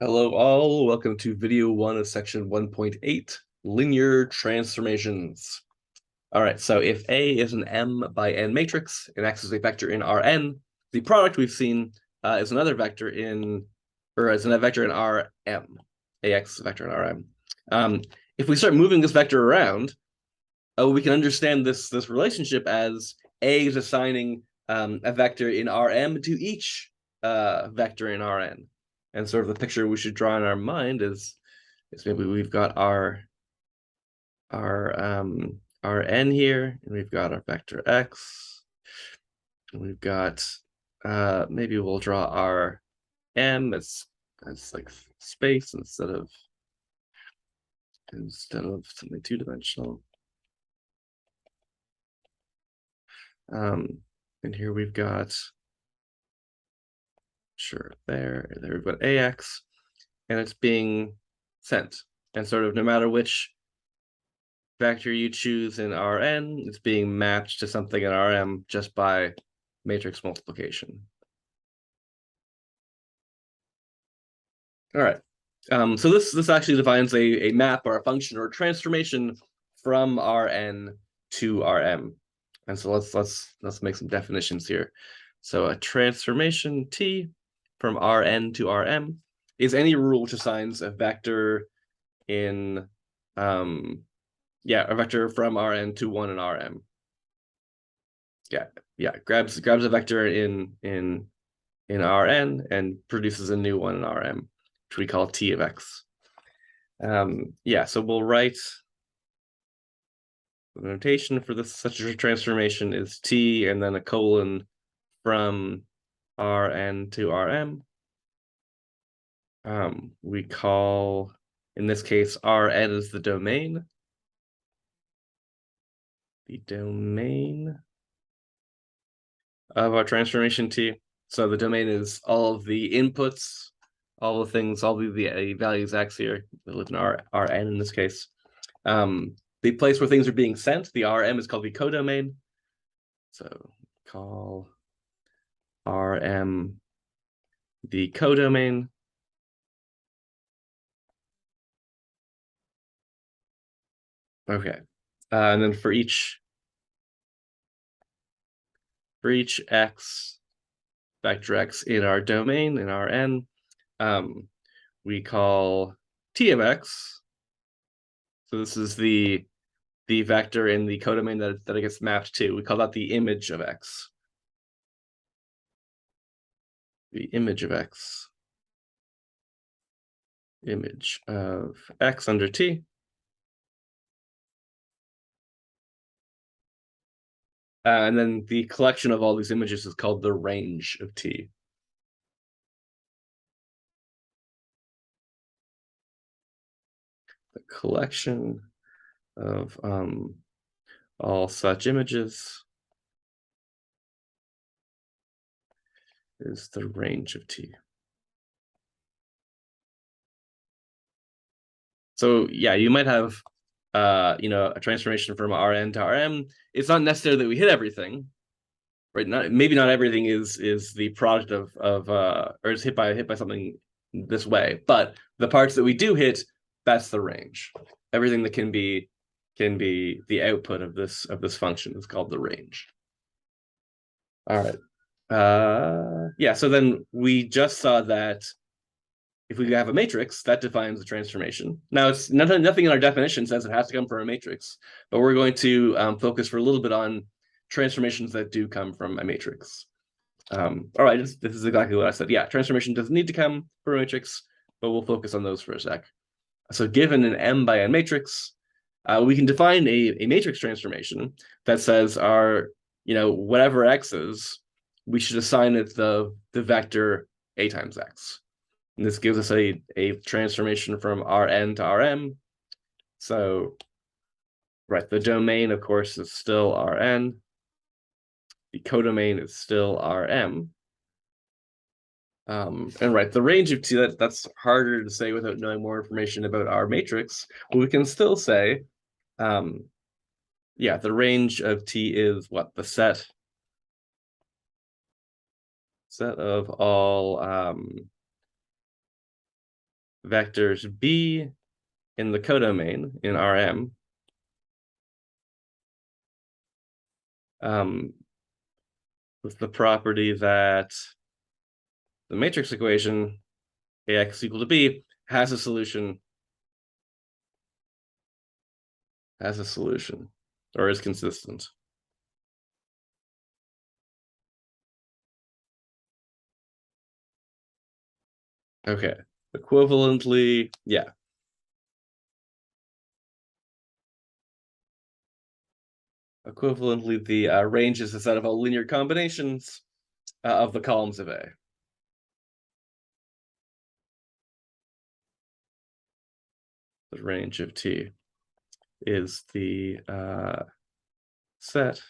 Hello all, welcome to video 1 of section 1.8, linear transformations. All right, so if A is an M by N matrix and X is a vector in Rn, the product we've seen is another vector in, or is a vector in Rm, AX vector in Rm. If we start moving this vector around, we can understand this relationship as A is assigning a vector in Rm to each vector in Rn. And sort of the picture we should draw in our mind is maybe we've got our n here, and we've got our vector x, and we've got maybe we'll draw our m as like space instead of something two-dimensional. And here we've got there we've got ax, and it's being sent, and sort of no matter which vector you choose in Rn, it's being mapped to something in Rm just by matrix multiplication. All right. So this actually defines a map or a function or a transformation from Rn to Rm. And so let's make some definitions here. So a transformation T from Rn to Rm is any rule which assigns a vector in a vector from Rn to one in Rm. Grabs a vector in Rn and produces a new one in Rm, which we call T of x. So we'll write the notation for this such a transformation is T and then a colon from Rn to Rm. We call, in this case, Rn is the domain. The domain of our transformation T. So the domain is all of the inputs, all the things, all the values x here that live in Rn in this case. The place where things are being sent, the Rm, is called the codomain. So call Rm the codomain. Okay. And then for each x, vector x in our domain, in Rn, we call T of x. So this is the vector in the codomain that it gets mapped to. We call that the image of x. The image of x. Image of x under T. And then the collection of all these images is called the range of T. The collection of all such images is the range of T. So yeah, you might have a transformation from Rn to Rm. It's not necessary that we hit everything, right? Maybe not everything is the product of or is hit by something this way, but the parts that we do hit, that's the range. Everything that can be the output of this function is called the range. All right. So then we just saw that if we have a matrix, that defines the transformation. Now, it's nothing in our definition says it has to come from a matrix, but we're going to focus for a little bit on transformations that do come from a matrix. All right, this is exactly what I said. Yeah, transformation doesn't need to come from a matrix, but we'll focus on those for a sec. So given an M by N matrix, we can define a matrix transformation that says our, whatever x is, we should assign it the vector a times x. And this gives us a transformation from Rn to Rm. So, right, the domain, of course, is still Rn. The codomain is still Rm. And right, the range of T, that's harder to say without knowing more information about our matrix. But we can still say, the range of T is what? The set of all vectors B in the codomain in Rm with the property that the matrix equation Ax equal to B has a solution or is consistent. Okay, equivalently, yeah. Equivalently, the range is a set of all linear combinations of the columns of A. The range of T is the set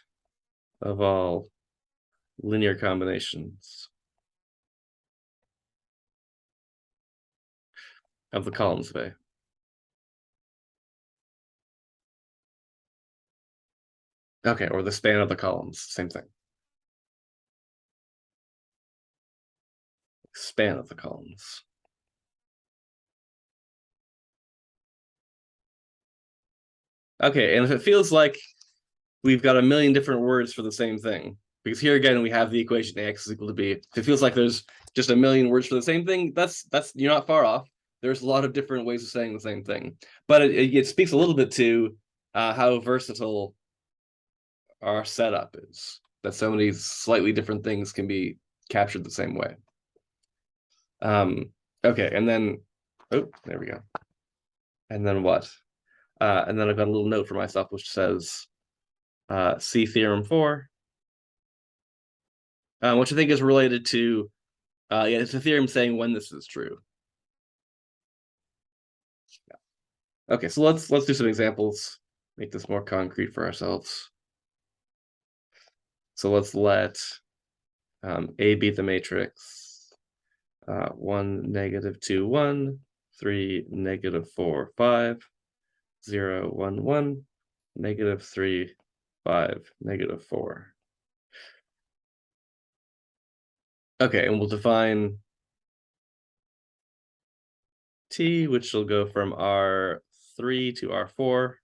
of all linear combinations of the columns of A. Okay, or the span of the columns, same thing. Span of the columns. Okay, and if it feels like we've got a million different words for the same thing, because here again we have the equation Ax is equal to B. If it feels like there's just a million words for the same thing, that's you're not far off. There's a lot of different ways of saying the same thing, but it speaks a little bit to how versatile our setup is. That so many slightly different things can be captured the same way. Okay, and then there we go. And then what? And then I've got a little note for myself which says C theorem 4, which I think is related to yeah, it's a theorem saying when this is true. Yeah. Okay, so let's do some examples, make this more concrete for ourselves. So let's let A be the matrix 1, -2, 1, 3, -4, 5, 0, 1, 1, -3, 5, -4. Okay, and we'll define T, which will go from R3 to R4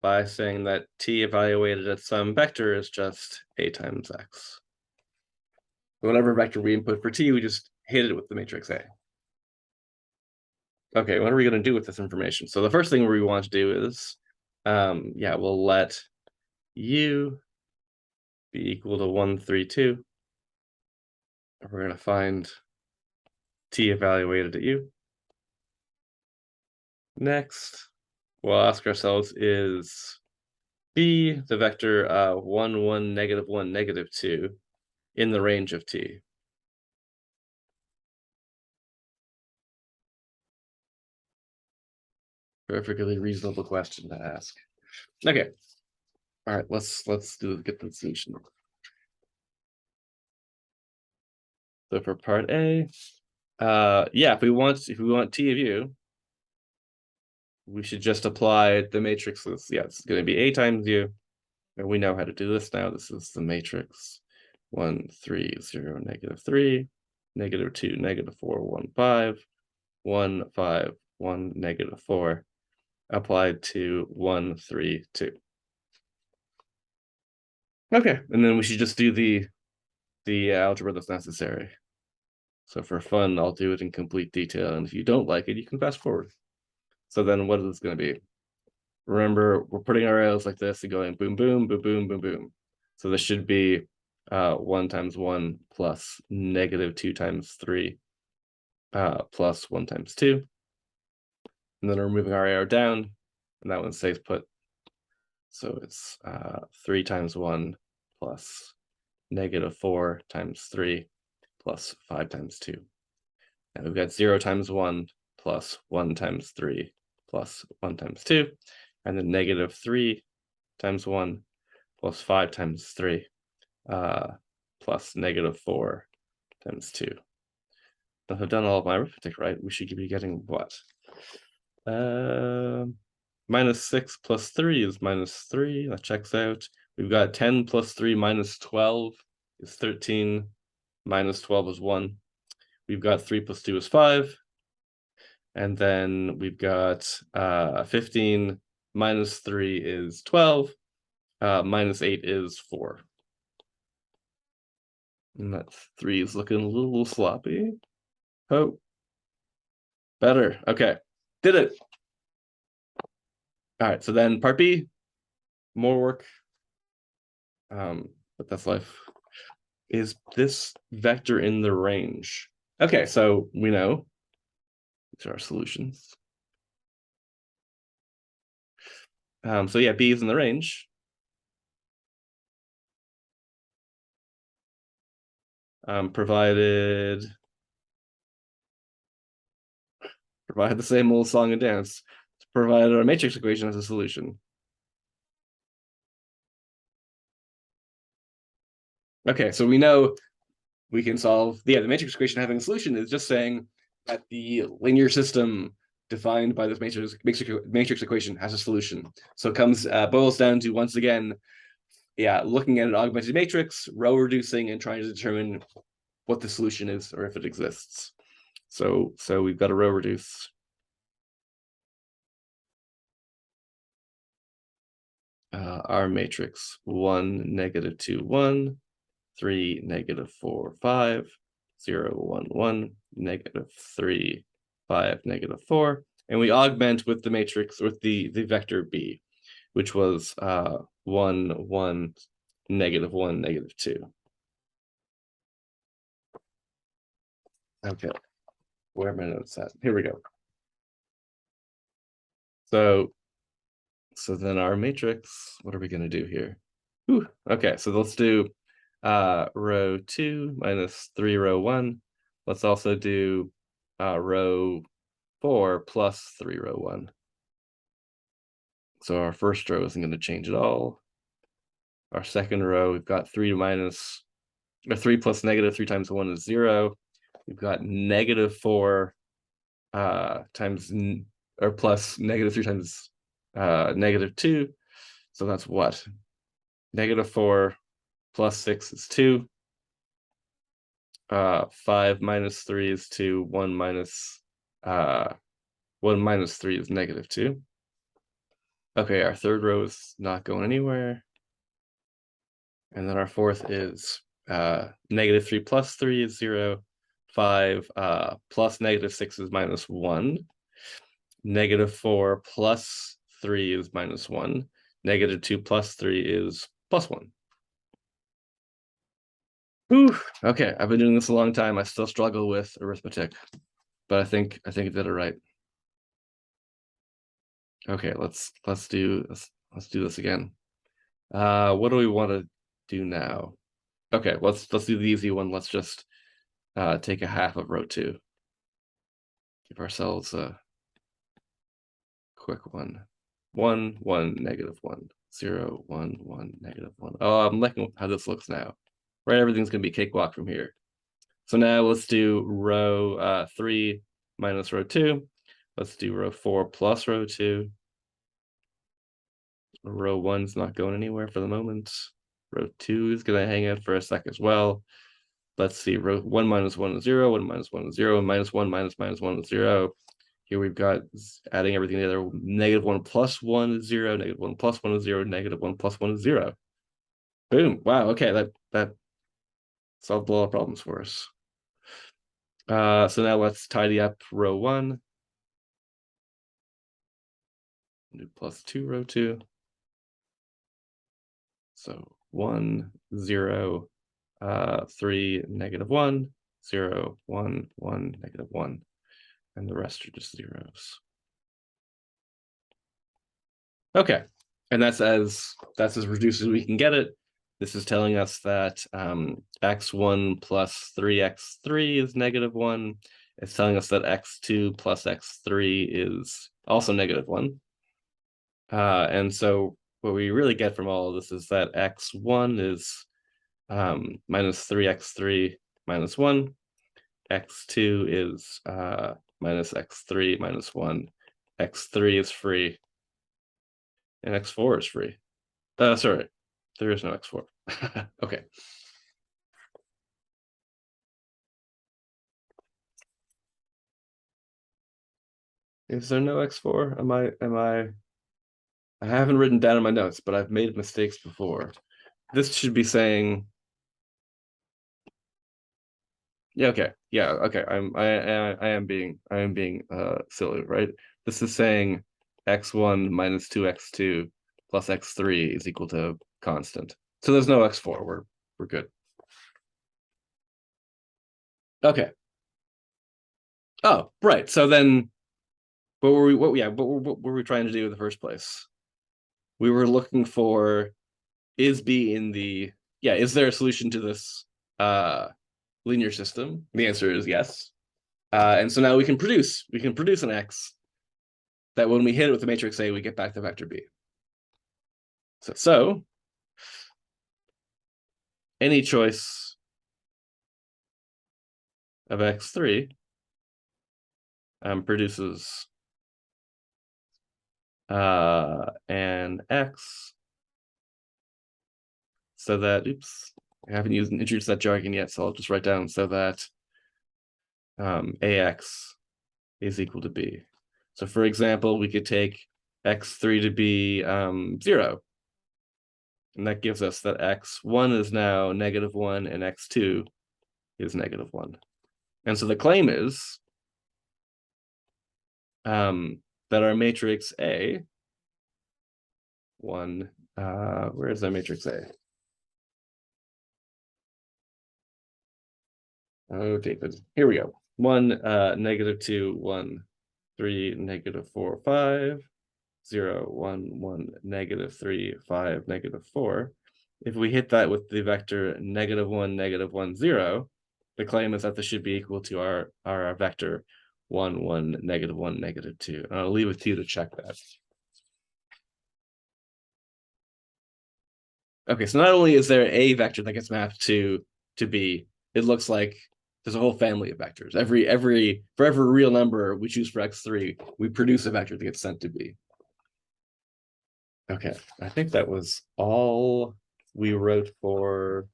by saying that T evaluated at some vector is just A times X. Whatever vector we input for T, we just hit it with the matrix A. Okay, what are we going to do with this information? So the first thing we want to do is, yeah, we'll let U be equal to 1, 3, 2. We're going to find T evaluated at U. Next, we'll ask ourselves, is B the vector 1, 1, -1, -2 in the range of T? Perfectly reasonable question to ask. Okay. All right, let's get the solution. So for part A, yeah, if we want T of U, we should just apply the matrices. Yeah, it's going to be A times U, and we know how to do this now. This is the matrix 1, 3, 0, -3, -2, -4, 1, 5, 1, 5, 1, -4, applied to 1, 3, 2. Okay, and then we should just do the algebra that's necessary. So for fun, I'll do it in complete detail, and if you don't like it, you can fast forward. So then what is this going to be? Remember, we're putting our arrows like this and going boom, boom, boom, boom, boom, boom. So this should be 1 times 1 plus -2 times 3 plus 1 times 2. And then we're moving our arrow down, and that one stays put. So it's 3 times 1 plus -4 times 3 plus 5 times 2. And we've got 0 times 1 plus 1 times 3 plus 1 times 2. And then -3 times 1 plus 5 times 3 plus -4 times 2. If I've done all of my arithmetic right, we should be getting what? -6 plus 3 is -3. That checks out. We've got 10 plus 3 minus 12 is 13. Minus 12 is 1. We've got 3 plus 2 is 5. And then we've got 15 minus 3 is 12. Minus 8 is 4. And that 3 is looking a little sloppy. Oh, better. Okay, did it. All right, so then part B, more work. But that's life. Is this vector in the range? Okay, so we know these are our solutions. So yeah, B is in the range. Provided the same old song and dance, provided our matrix equation has a solution. Okay, so we know we can solve, the matrix equation having a solution is just saying that the linear system defined by this matrix equation has a solution. So it comes, boils down to, once again, looking at an augmented matrix, row reducing, and trying to determine what the solution is or if it exists. So we've got a row reduce. Our matrix 1, -2, 1, 3, -4, 5, 0, 1, 1, -3, 5, -4, and we augment with the matrix with the vector B, which was 1, 1, -1, -2. Okay, where are my notes at? Here we go. So then our matrix, what are we going to do here? Ooh, okay, so let's do row 2 minus 3 row 1. Let's also do row 4 plus 3 row 1. So our first row isn't going to change at all. Our second row, we've got 3 plus -3 times 1 is 0. We've got -4 times or plus -3 times -2. So that's what? -4 plus 6 is 2. 5 minus 3 is 2. 1 minus 3 is -2. Okay, our third row is not going anywhere. And then our fourth is -3 plus 3 is 0. 5 plus -6 is -1. -4 plus 3 is -1. -2 plus 3 is +1. Ooh, okay, I've been doing this a long time. I still struggle with arithmetic, but I think I did it right. Okay, let's do this again. What do we want to do now? Okay, let's do the easy one. Let's just take a half of row 2. Give ourselves a quick one. 1, 1, -1, 0, 1, 1, -1. Oh, I'm liking how this looks now. Right, everything's gonna be cakewalk from here. So now let's do row 3 minus row 2. Let's do row 4 plus row 2. Row 1's not going anywhere for the moment. Row 2 is gonna hang out for a sec as well. Let's see, row 1 minus 1 is 0, 1 minus 1 is 0, -1 minus -1 is 0. Here we've got adding everything together. -1 plus 1 is 0, -1 plus 1 is 0, -1 plus 1 is 0. Boom. Wow, okay, that solved a lot of problems for us. So now let's tidy up row 1. Do +2 row 2. So 1, 0, 3, -1, 0, 1, 1, -1, and the rest are just zeros. Okay, and that's as reduced as we can get it. This is telling us that x1 plus 3x3 is -1. It's telling us that x2 plus x3 is also -1. And so what we really get from all of this is that x1 is minus 3x3 minus 1. x2 is minus x3 minus 1. x3 is free. And x4 is free. Sorry, there is no x4. Okay. Is there no x4? I haven't written down in my notes, but I've made mistakes before. This should be saying, yeah, okay. Yeah, okay. I am being silly, right? This is saying x1 minus 2x2 plus x3 is equal to constant. So there's no x4. We're good. Okay. Oh, right. So then what were we trying to do in the first place? We were looking for, is B in the, is there a solution to this linear system? The answer is yes. And so now we can produce an X that when we hit it with the matrix A, we get back the vector B. So any choice of X3 produces an X so that, oops, I haven't introduced that jargon yet, so I'll just write down so that AX is equal to B. So for example, we could take X3 to be 0. And that gives us that X1 is now -1 and X2 is -1. And so the claim is that our matrix A, where is our matrix A? Oh, David, here we go. 1, -2, 1, 3, -4, 5, 0, 1, 1, -3, 5, -4. If we hit that with the vector -1, -1, 0, the claim is that this should be equal to our vector 1, 1, -1, -2. And I'll leave it to you to check that. Okay, so not only is there a vector that gets mapped to B, it looks like there's a whole family of vectors. For every real number we choose for X3, we produce a vector that gets sent to B. Okay, I think that was all we wrote for,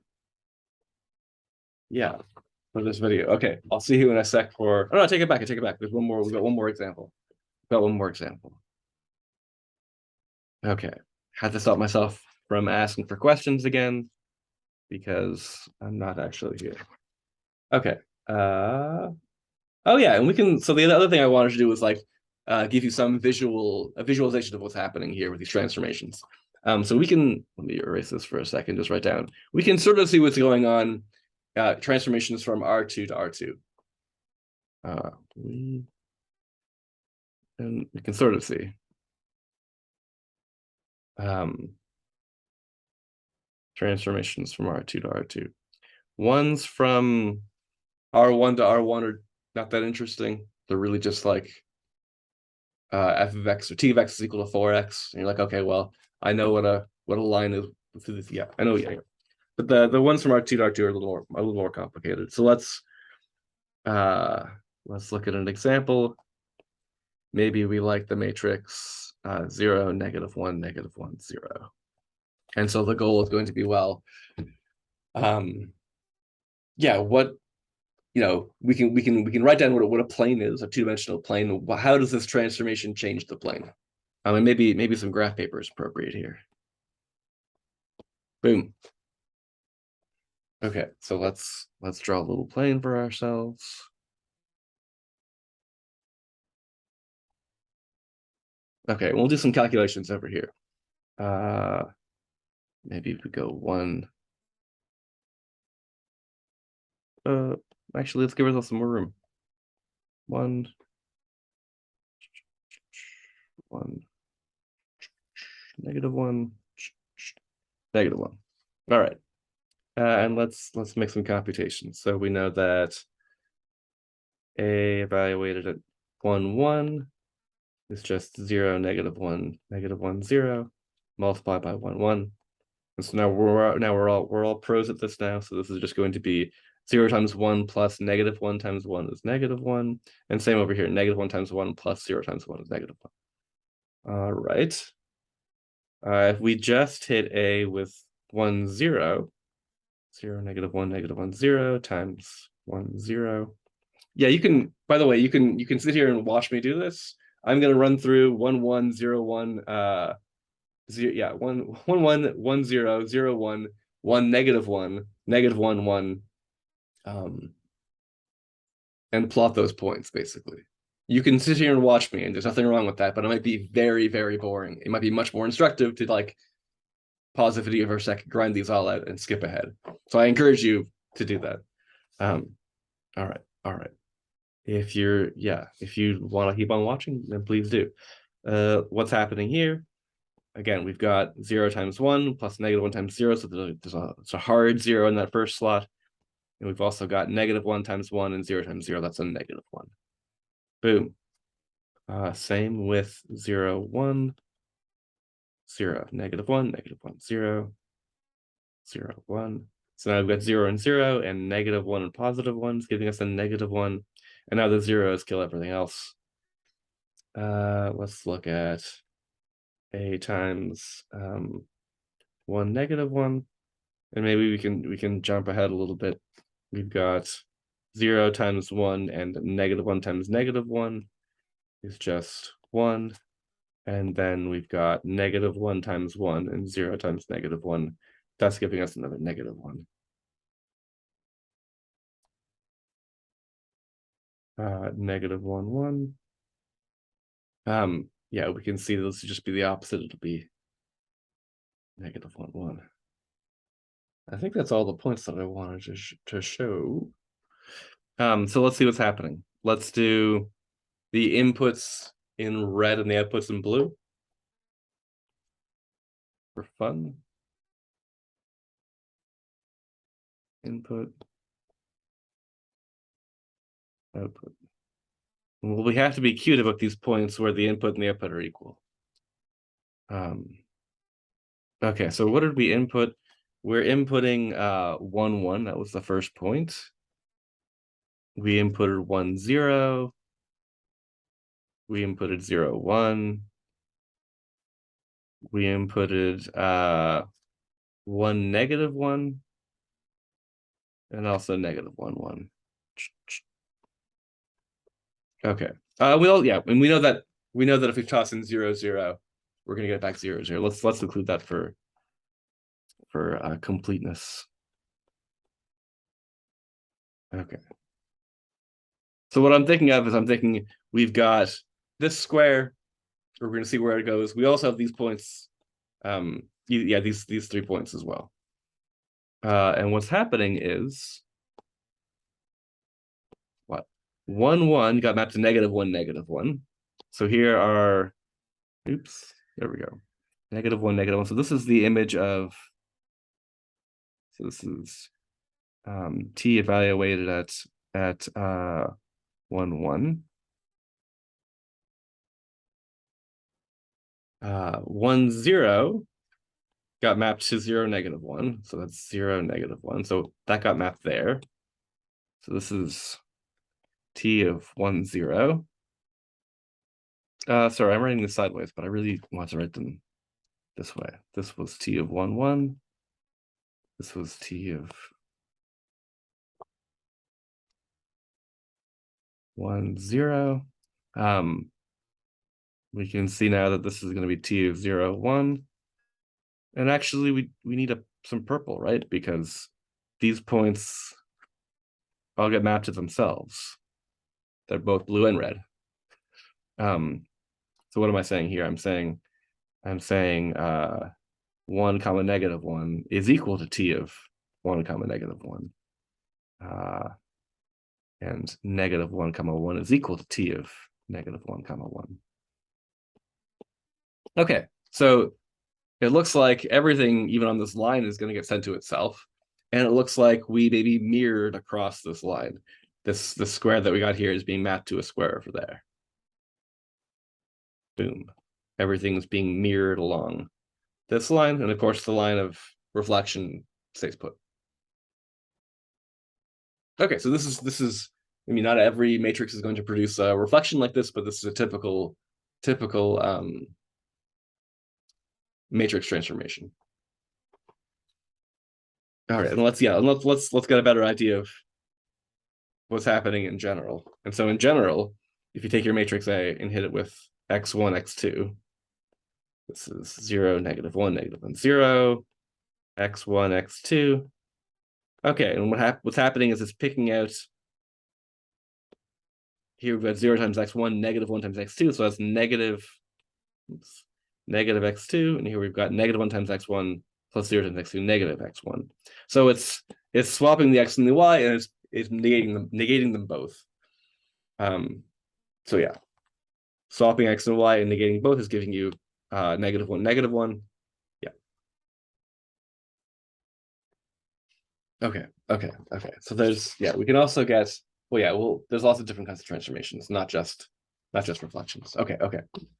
for this video. Okay, I'll see you in a sec for, oh no, I take it back. There's one more, we got one more example. Okay, had to stop myself from asking for questions again because I'm not actually here. Okay. Oh yeah, and we can. So the other thing I wanted to do was like give you some visualization of what's happening here with these transformations. So we can, let me erase this for a second, just write down. We can sort of see what's going on. Transformations from R2 to R2. We can sort of see. Transformations from R2 to R2. Ones from R1 to R1 are not that interesting. They're really just like f of x or t of x is equal to 4x. And you're like, okay, well, I know what a line is. Yeah, I know. Yeah. But the ones from R2 to R2 are a little more complicated. So let's look at an example. Maybe we like the matrix 0, -1, -1, 0. And so the goal is going to be, well, what, we can write down what a plane is, a two-dimensional plane. How does this transformation change the plane? And maybe some graph paper is appropriate here. Boom. Okay, so let's draw a little plane for ourselves. Okay, we'll do some calculations over here. Maybe we go 1. Actually, let's give ourselves some more room. 1, 1, -1, -1. All right, and let's make some computations. So we know that A evaluated at 1, 1 is just 0, -1, -1, 0, multiplied by 1, 1. And so now we're all pros at this now. So this is just going to be 0 times 1 plus -1 times 1 is -1. And same over here, -1 times 1 plus 0 times 1 is -1. All right. If we just hit A with 1, 0, 0, -1, -1, 0 times 1, 0. Yeah, you can, by the way, you can sit here and watch me do this. I'm gonna run through 1 1 0 1 0, yeah, 1 1 1 1 0 0 1 1 negative 1 negative 1 1 and plot those points basically. You can sit here and watch me, and there's nothing wrong with that, but it might be very, very boring. It might be much more instructive to like pause the video for a second, grind these all out, and skip ahead. So I encourage you to do that. All right. If you want to keep on watching, then please do. What's happening here? Again, we've got 0 times 1 plus -1 times 0, so there's a hard 0 in that first slot. And we've also got -1 times 1 and 0 times 0, that's a -1. Boom. Same with 0 1 0 -1 -1 0 0 1. So now we've got 0 and 0 and -1 and +1s, giving us a -1. And now the zeros kill everything else. Let's look at a times 1 -1, and maybe we can jump ahead a little bit. We've got 0 times 1 and -1 times -1 is just 1, and then we've got -1 times 1 and 0 times -1. That's giving us another -1. -1 1. Yeah, we can see this would just be the opposite. It'll be -1 1. I think that's all the points that I wanted to show. So let's see what's happening. Let's do the inputs in red and the outputs in blue for fun. Input, output. Well, we have to be cute about these points where the input and the output are equal. Okay, so what did we input? We're inputting 1 1. That was the first point. We inputted 1 0. We inputted 0 1. We inputted 1 -1 and also -1 1. Okay. And we know that if we toss in 0 0, we're gonna get back 0 0. Let's include that for completeness. Okay. So what I'm thinking of is we've got this square. We're going to see where it goes. We also have these points. These 3 points as well. And what's happening is what 1 1 got mapped to -1 -1. So here are, oops, there we go. -1 -1. So this is the image of. So this is t evaluated at 1 1. 1 0 got mapped to 0 -1, so that's 0 -1. So that got mapped there. So this is t of 1 0. Sorry, I'm writing this sideways, but I really want to write them this way. This was t of 1 1. This was t of 1 0. We can see now that this is going to be t of 0 1. And actually, we need some purple, right? Because these points all get mapped to themselves. They're both blue and red. So what am I saying here? I'm saying 1, -1 is equal to t of 1, -1. And -1, 1 is equal to t of -1, 1. Okay, so it looks like everything, even on this line, is going to get sent to itself. And it looks like we maybe mirrored across this line. The square that we got here is being mapped to a square over there. Boom. Everything's being mirrored along this line. And of course, the line of reflection stays put. Okay, so this is, I mean, not every matrix is going to produce a reflection like this, but this is a typical matrix transformation. All right, and let's get a better idea of what's happening in general. And so in general, if you take your matrix A and hit it with x1, x2. This is 0, -1, -1, 0, x1, x2. Okay, and what's happening is it's picking out. Here we've got 0 times x1, -1 times x2, so that's negative x2, and here we've got -1 times x1 plus 0 times x2, negative x1. So it's swapping the x and the y, and it's negating them both. So yeah, swapping x and y and negating both is giving you -1, -1. Yeah. Okay. So there's we can also get there's lots of different kinds of transformations, not just reflections. Okay.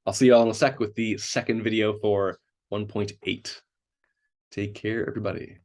I'll see you all in a sec with the second video for 1.8. Take care, everybody.